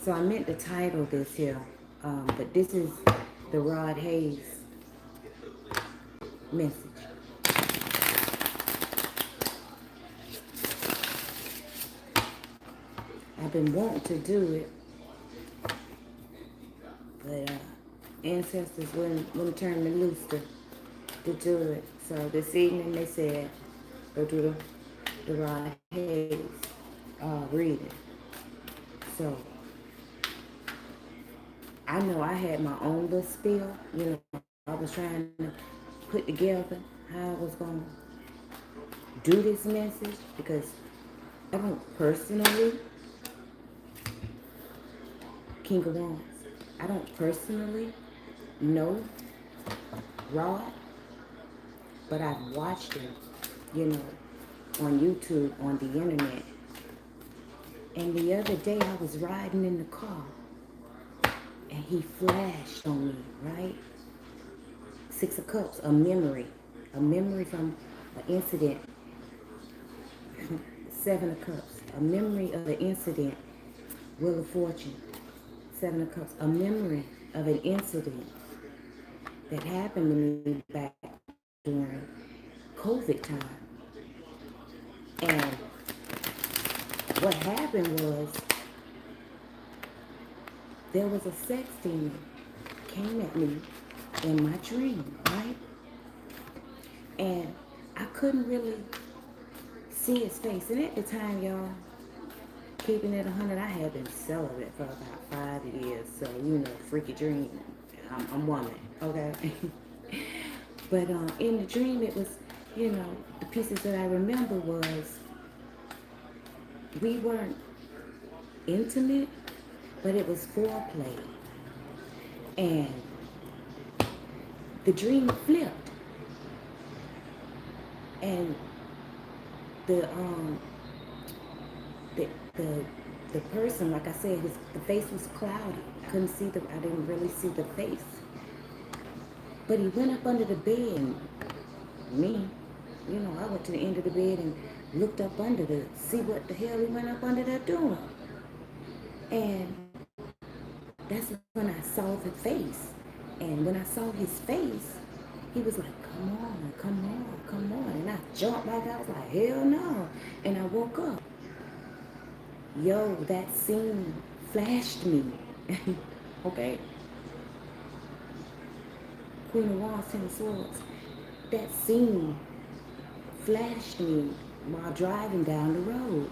So I meant to title this here, but this is the Rod Hayes message. I've been wanting to do it, but ancestors wouldn't turn me loose to do it. So this evening they said, go do the Rod Hayes reading. So I know I had my own little spiel. You know, I was trying to put together how I was going to do this message because I don't personally, King of Wands, I don't personally know Rod, but I've watched him, you know, on YouTube, on the internet. And the other day I was riding in the car and he flashed on me, right? Six of Cups, a memory from an incident. Seven of Cups, a memory of an incident. Wheel of Fortune, Seven of Cups, a memory of an incident that happened to me back during COVID time. And what happened was there was a sex demon came at me in my dream, right? And I couldn't really see his face. And at the time, y'all, keeping it 100, I had been celibate for about 5 years. So, you know, freaky dream. I'm woman, okay? But in the dream, it was, you know, the pieces that I remember was we weren't intimate, but it was foreplay. And the dream flipped. And the the the the person, like I said, the face was cloudy. I didn't really see the face. But he went up under the bed and me, you know, I went to the end of the bed and looked up under to see what the hell he went up under there doing. And that's when I saw the face. And when I saw his face, he was like, come on, come on, come on. And I jumped back. I was like, hell no. And I woke up. Yo, that scene flashed me. Okay? Queen of Wands, Ten of Swords. That scene flashed me while driving down the road.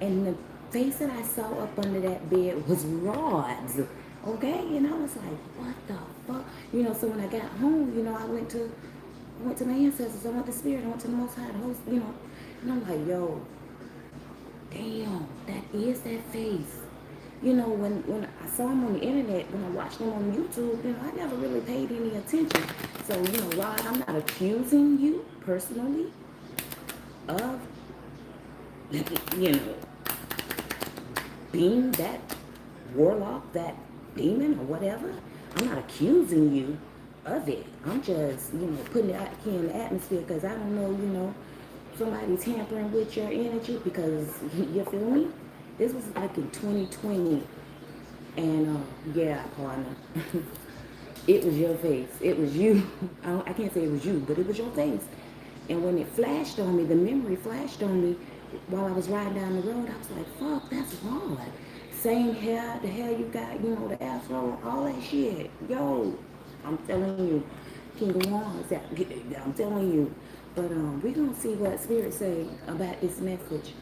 And the face that I saw up under that bed was Rod's. Okay? And I was like, what the fuck? You know, so when I got home, you know, I went to my ancestors, I went to Spirit, I went to the Most High, the host, you know. And I'm like, yo, damn, that is that face. You know, when I saw him on the internet, when I watched him on YouTube, you know, I never really paid any attention. So, you know, Rod, I'm not accusing you personally of, you know, being that warlock, that demon or whatever. I'm not accusing you of it. I'm just, you know, putting it out here in the atmosphere because I don't know, you know, somebody's tampering with your energy because, you feel me? This was like in 2020. And, yeah, partner, it was your face. It was you. I can't say it was you, but it was your face. And when it flashed on me, the memory flashed on me while I was riding down the road, I was like, fuck, that's wrong. Same hair, the hair you got, you know, the afro, all that shit. Yo, I'm telling you, King of Wands, I'm telling you. But we're going to see what Spirit say about this message.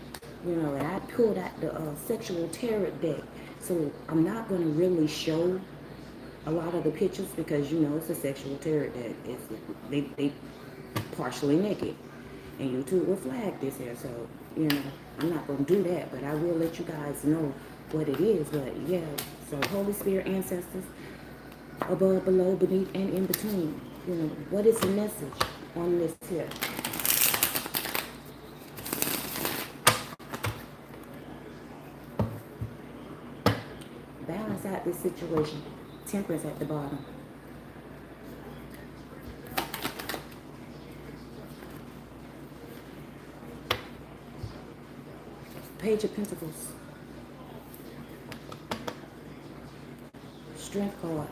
You know, and I pulled out the sexual tarot deck. So I'm not going to really show a lot of the pictures because, you know, it's a sexual tarot deck. They partially naked. And YouTube will flag this here. So, you know, I'm not going to do that. But I will let you guys know what it is. But, yeah. So, Holy Spirit, ancestors, above, below, beneath, and in between. You know, what is the message on this here? Balance out this situation. Temperance at the bottom. Page of Pentacles. Strength card.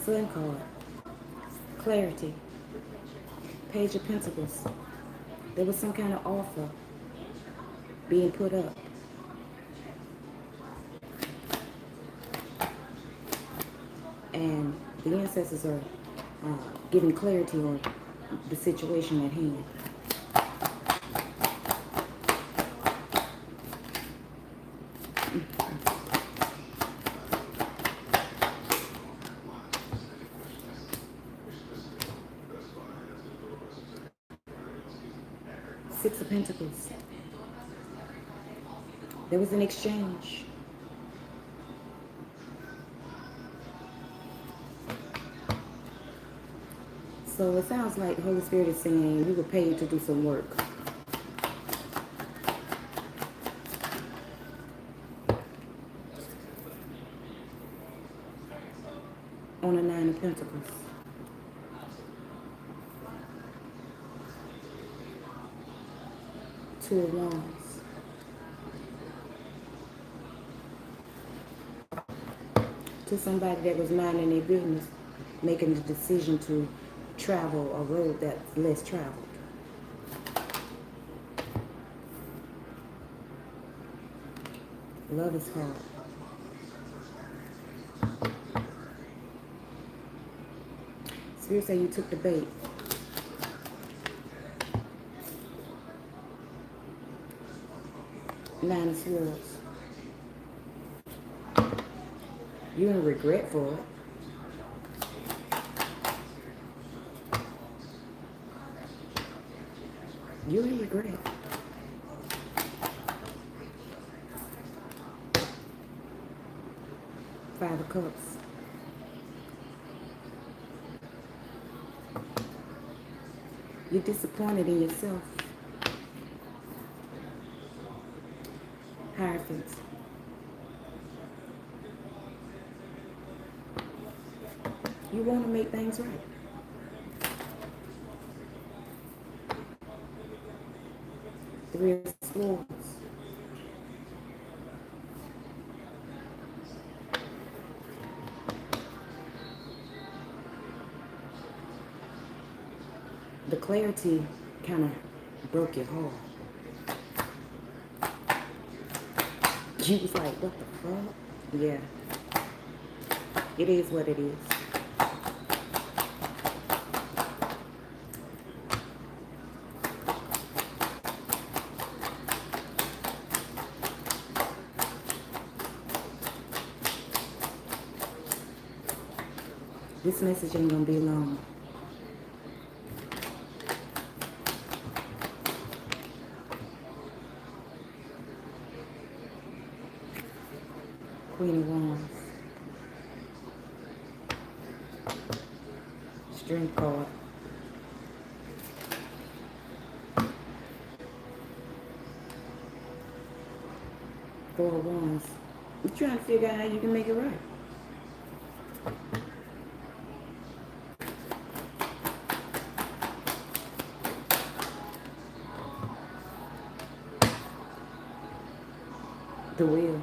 Sun card. Clarity. Page of Pentacles. There was some kind of offer being put up. And the ancestors are giving clarity on the situation at hand. Six of Pentacles. There was an exchange. So it sounds like the Holy Spirit is saying you were paid to do some work. On a Nine of Pentacles. Two of Wands. To somebody that was minding their business, making the decision to travel a road that's less traveled. Love is hard. Spirit say you took the bait. Nine of Swords. You're in regret for it. You're in regret. Five of Cups. You're disappointed in yourself. Hierophant. You want to make things right. Three of Swords. The clarity kind of broke your heart. You was like, what the fuck? Yeah. It is what it is. This message ain't gonna be long. Queen of Wands. Strength card. Four of Wands. You're trying to figure out how you can make it right. The wheel.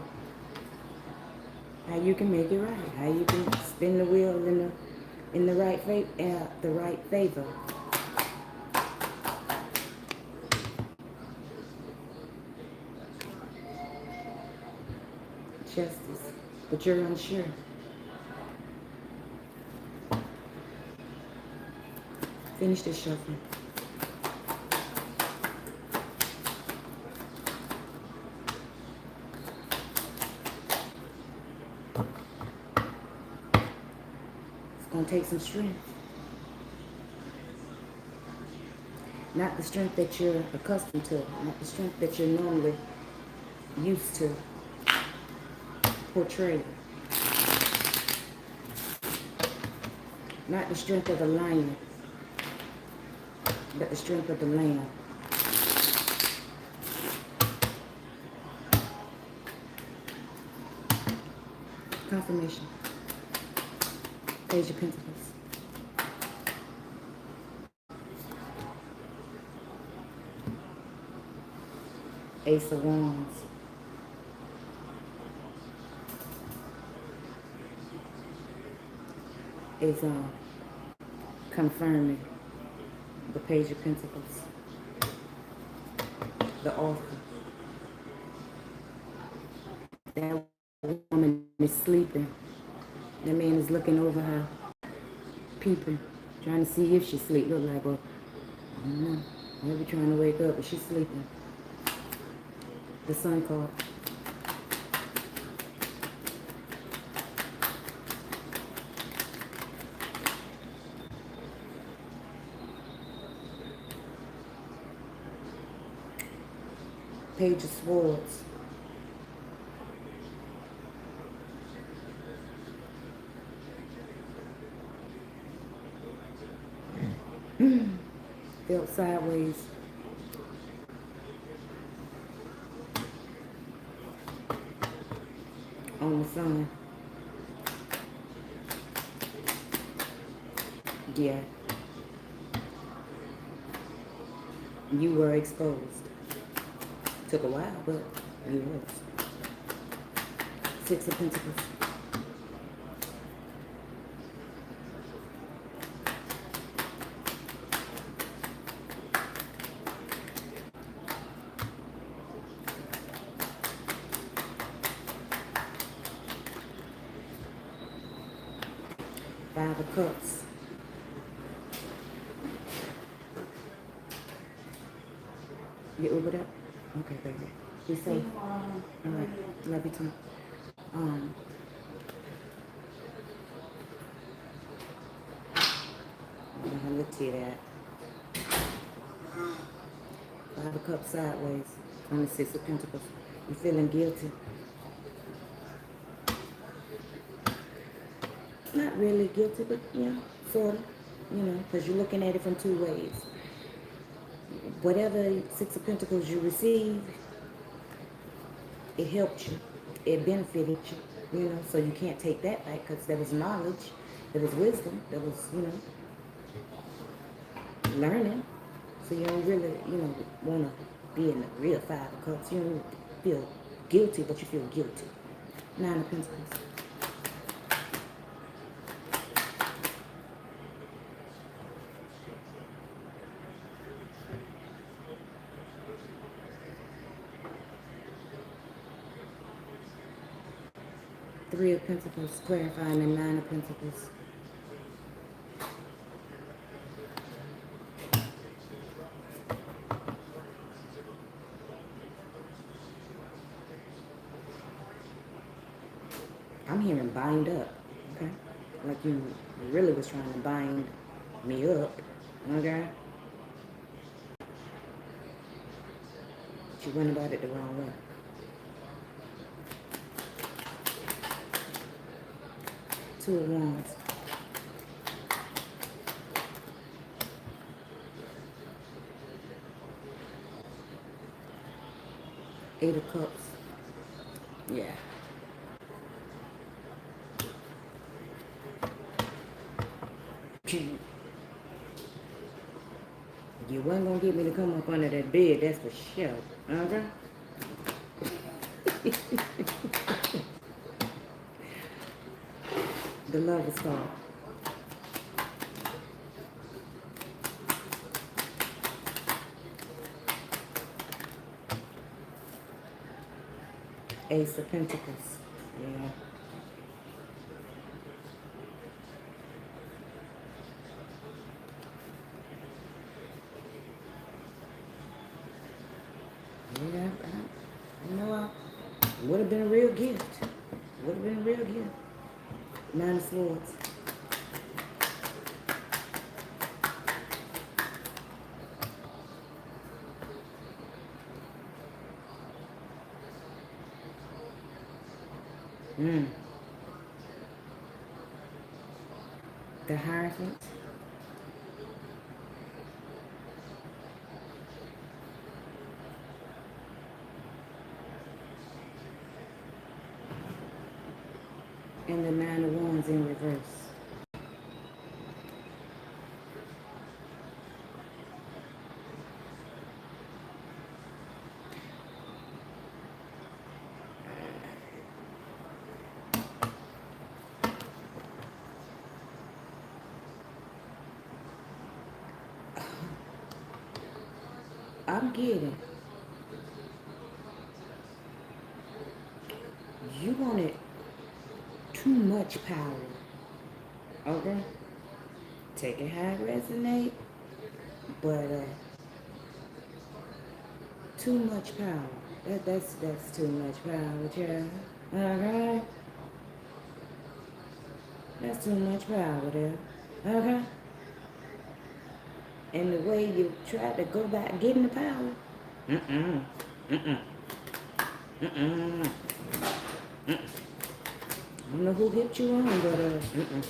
How you can make it right. How you can spin the wheel in the right favor. Justice. But you're unsure. Finish this shuffling. Gonna take some strength. Not the strength that you're accustomed to, not the strength that you're normally used to portray. Not the strength of the lion, but the strength of the lamb. Confirmation. Page of Pentacles. Ace of Wands is confirming the Page of Pentacles, the author. That woman is sleeping. That man is looking over her, peeping, trying to see if she's asleep. Look like, well, I don't know. Maybe trying to wake up, but she's sleeping. The Sun card. Page of Swords. Felt sideways. On the Sun. Yeah. You were exposed. Took a while, but you was. Six of Pentacles. Five of Cups. You Ubered up? Okay, baby. Be safe. All right. Love you too. Um, I'm gonna look to that. Five of Cups sideways on the Six of Pentacles. You feeling guilty? Not really guilty, but yeah, sort of. You know, because you're looking at it from two ways. Whatever Six of Pentacles you received, it helped you. It benefited you. You know, so you can't take that back because there was knowledge, there was wisdom, there was, you know, learning. So you don't really, you know, want to be in the real Five of Cups. You don't feel guilty, but you feel guilty. Nine of Pentacles. Three of Pentacles, clarifying the Nine of Pentacles. I'm hearing bind up, okay? Like you really was trying to bind me up, okay? But you went about it the wrong way. Two of Wands. Eight of Cups. Yeah. You wasn't gonna get me to come up under that bed, that's for sure. Okay? The Lover's card. Ace of Pentacles. Yeah. Yeah, you know, it would have been a real gift. Would have been a real gift. Nine of Swords. The Hierophant. And the Nine of Wands in reverse. I'm getting, you wanted too much power. Okay? Take it how it resonate, but too much power. That's too much power, child. Okay? That's too much power there. Okay? And the way you try to go back getting the power. Mm-mm. Mm-mm. Mm-mm. I don't know who hit you on, but mm-mm.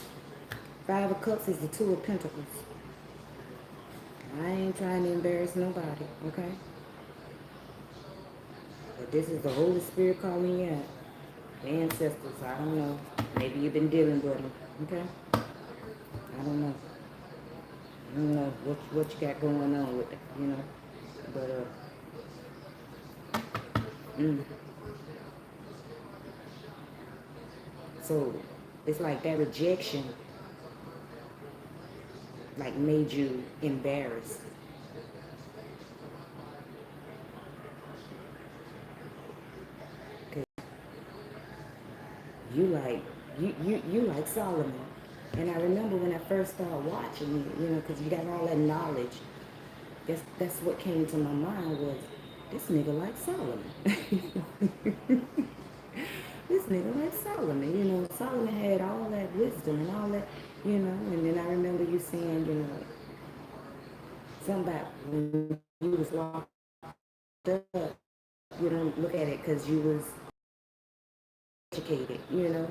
Five of Cups is the Two of Pentacles. I ain't trying to embarrass nobody, okay? But this is the Holy Spirit calling you out. The ancestors, I don't know. Maybe you've been dealing with them, okay? I don't know. I don't know what you got going on with it, you know? But, mm. So, it's like that rejection, like, made you embarrassed. You like you like Solomon. And I remember when I first started watching you, you know, because you got all that knowledge. That's what came to my mind was, this nigga like Solomon. This nigga like Solomon. You know, Solomon had all that wisdom and all that, you know. And then I remember you saying, you know, something about when you was locked up, you don't look at it because you was educated, you know.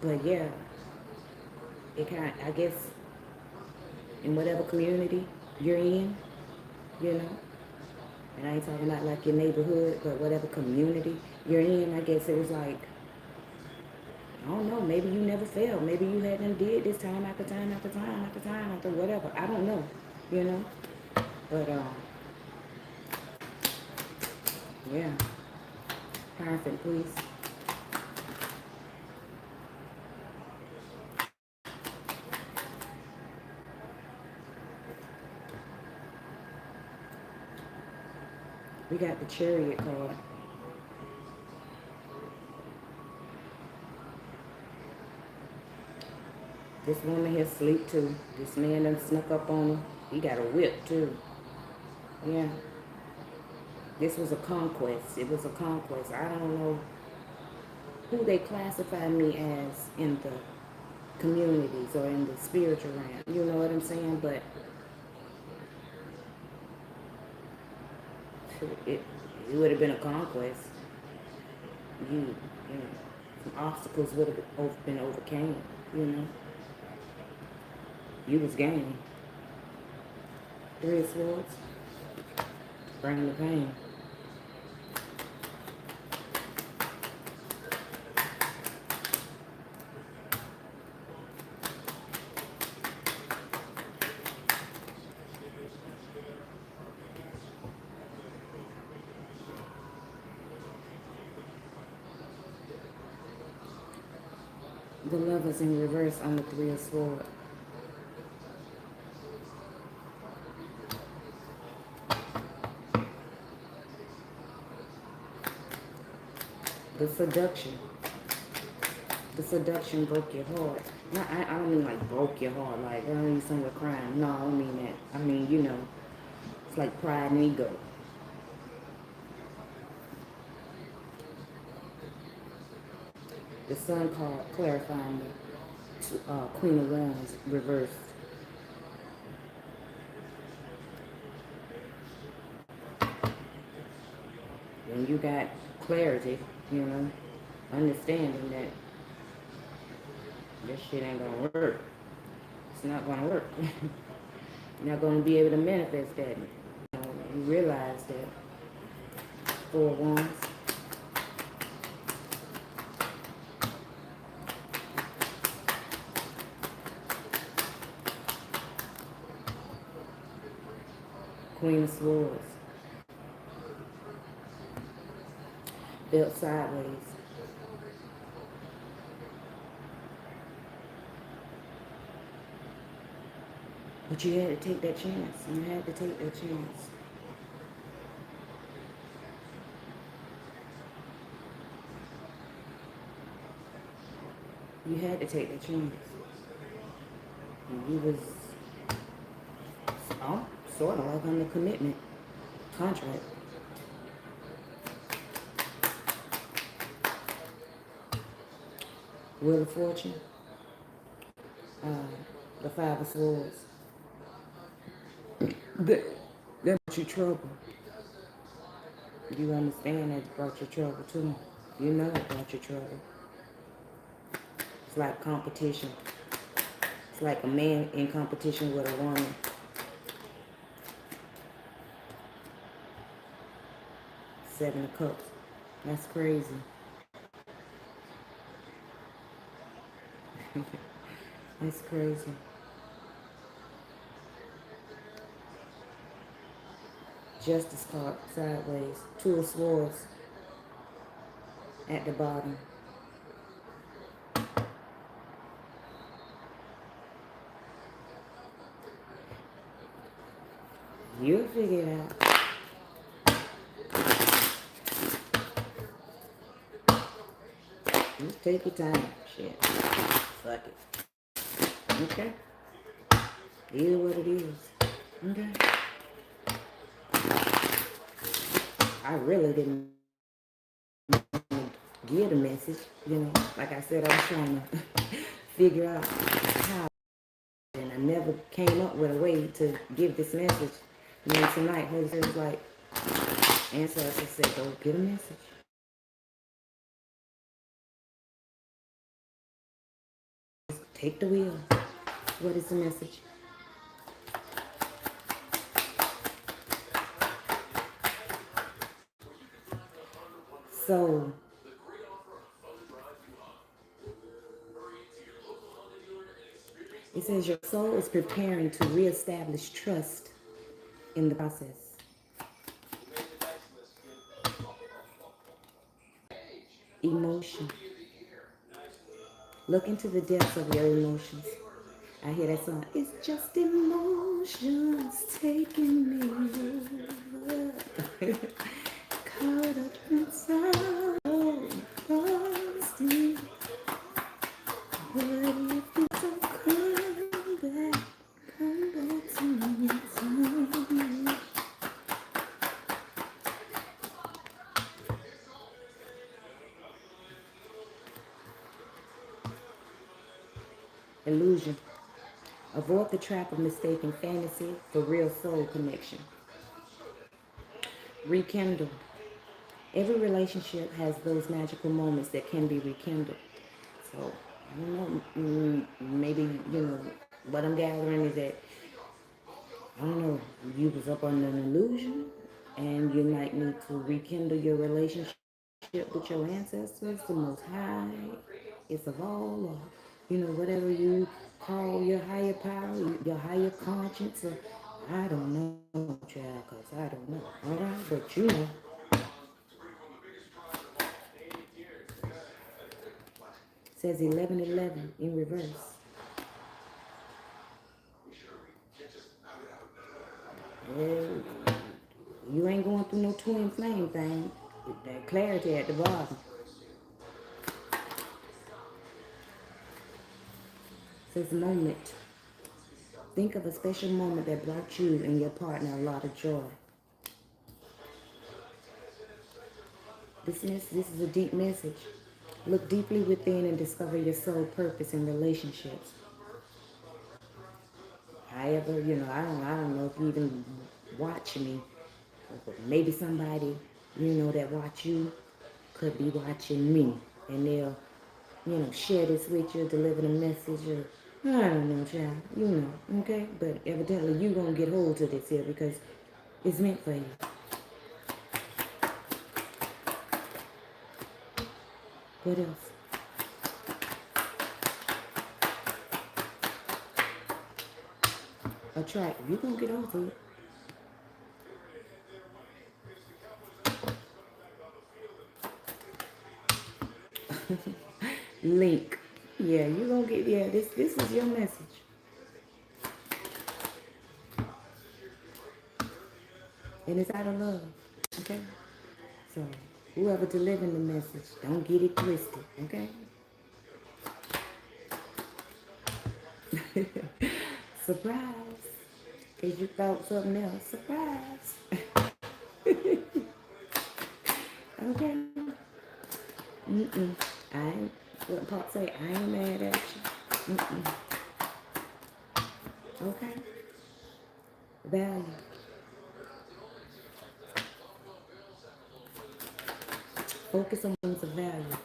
But yeah, it kind of, I guess, in whatever community you're in, you know. And I ain't talking about like your neighborhood, but whatever community you're in, I guess it was like, I don't know, maybe you never failed. Maybe you hadn't did this time after time after time after time after whatever. I don't know, you know. But yeah, perfect, please. We got the Chariot card. This woman here sleep too. This man done snuck up on her. He got a whip too. Yeah. This was a conquest. It was a conquest. I don't know who they classify me as in the communities or in the spiritual realm. You know what I'm saying? But it, it would have been a conquest. You know, some obstacles would have been overcame. You know, you was gaining. Three of Swords, bringing the pain. The Lovers in reverse on the Three of Swords. The seduction. The seduction broke your heart. No, I don't mean like broke your heart, like, oh, you somewhere crying. No, I don't mean that. I mean, you know, it's like pride and ego. The Sun card clarifying the Queen of Wands reversed. When you got clarity, you know, understanding that this shit ain't gonna work. It's not gonna work. You're not gonna be able to manifest that. You know, you realize that. Four of Wands. Queen of Swords. Felt sideways. But you had to take that chance. You had to take that chance. You had to take that chance. You was sort of like under commitment contract. Wheel of Fortune, uh, the Five of Swords. That, that brought you trouble. You understand that brought you trouble too. You know it brought you trouble. It's like competition. It's like a man in competition with a woman. Seven of Cups. That's crazy. That's crazy. Justice card sideways. Two of Swords at the bottom. You'll figure it out. Just take your time. Shit. Fuck it. Okay? It is what it is. Okay? I really didn't get a message. You know, like I said, I was trying to figure out how. And I never came up with a way to give this message. And then tonight, Holy Spirit was like, answer us and said, go get a message. Take the wheel. What is the message? So, it says your soul is preparing to reestablish trust in the process. Emotion. Look into the depths of your emotions. I hear that song. It's just emotions taking me over. Caught up inside. Oh, lost. What if you don't come back? Come back to me, time. Illusion. Avoid the trap of mistaking fantasy for real soul connection. Rekindle. Every relationship has those magical moments that can be rekindled. So, I don't know, maybe, what I'm gathering is that, I don't know, you was up under an illusion and you might need to rekindle your relationship with your ancestors, the Most High, it's of all, or, whatever you call your higher power, your higher conscience, or I don't know, child, because I don't know, all right, but you know. It says 11:11 in reverse. Well, you ain't going through no twin flame thing. That clarity at the bottom. It says moment. Think of a special moment that brought you and your partner a lot of joy. This is a deep message. Look deeply within and discover your soul purpose in relationships. However, I don't know if you even watch me. Maybe somebody, that watch you could be watching me. And they'll, share this with you, deliver the message, or I don't know, child. Okay? But evidently you gonna get hold to this here because it's meant for you. What else? Attract. You gonna get hold to it. Link. Yeah, you gonna get, this is your message. And it's out of love. Okay? So whoever delivering the message, don't get it twisted, okay? Surprise. Because you thought something else. Surprise. Okay. Mm-mm. I ain't, what Pop say, I ain't mad at you. Mm-mm. Okay. Value. Focus on things of value.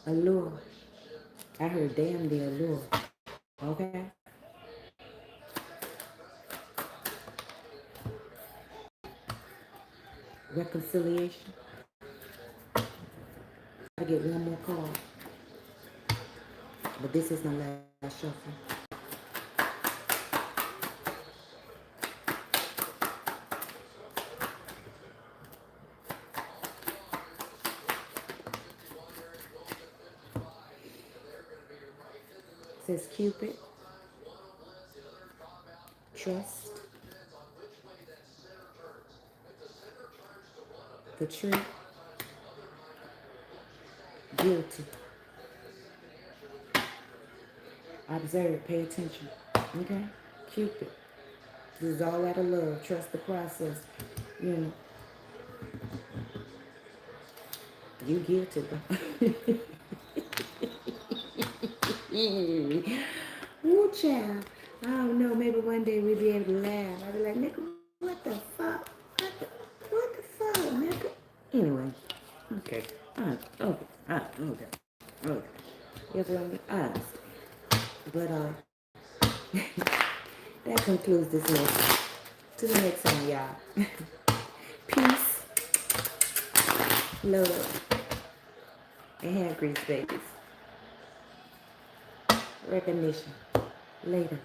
Allure. I heard damn the allure. Okay. Reconciliation. I get one more call. But this is my last shuffle. It says Cupid, trust, the tree, guilty. Observe, pay attention. Okay? Cupid. This is all out of love. Trust the process. You know, you guilty. Woo, child. I don't know. Maybe one day we'll be able to laugh. I'll be like, nigga, what the fuck? What the fuck, nigga? Anyway. Okay. Okay. Okay. Okay. Yes, I understand. But that concludes this lesson. To the next one, y'all. Peace, love, and hand grease, babies. Recognition. Later.